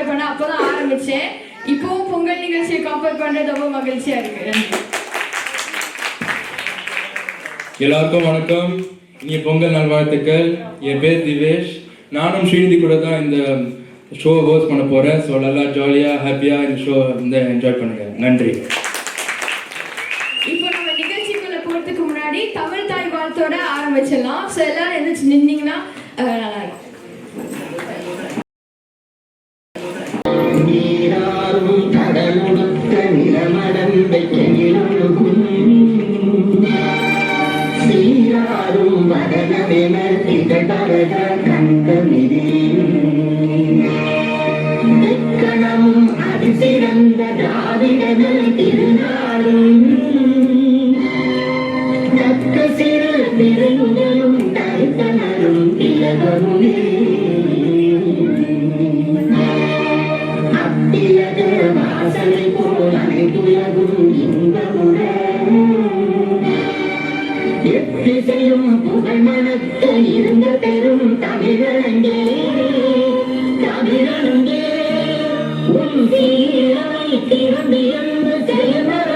Compare பண்ண அப்போதான் ஆரம்பிச்சேன். இப்போவும் பொங்கல் நிகழ்ச்சியை கம்பேர் பண்றது ரொம்ப மகிழ்ச்சியா இருக்கு. எல்லாருக்கும் வணக்கம், இனிய பொங்கல் நல்வாழ்த்துக்கள். என் பேர் திவேஷ். நானும் ஸ்ரீநிதி கூட தான் இந்த ஷோ ஹோஸ்ட் பண்ண போகிறேன். ஸோ நல்லா ஜாலியாக ஹாப்பியாக இந்த ஷோ வந்து என்ஜாய் பண்ணுங்க. நன்றி. இப்போ நம்ம நிகழ்ச்சிக்குள்ள போகிறதுக்கு முன்னாடி தமிழ் தாய் வாழ்த்தோட ஆரம்பிச்சிடலாம். ஸோ எல்லாரும் எந்திரிச்சு நின்னீங்கன்னா நல்லா இருக்கும். அதிசிறந்த திராவிடர்கள் திருநாளும் தக்க சிறு பெருங்களும் தரித்தனரும் திலகமுமே அத்திலக வாசனை போல் அனைத்துலகும் இன்பமுடன் எத்திசையும் புகழ் மணக்க இருந்த பெரும் தமிழங்கே தமிழங்கே உன் தீரவை திரும்பி என்று செயல்பட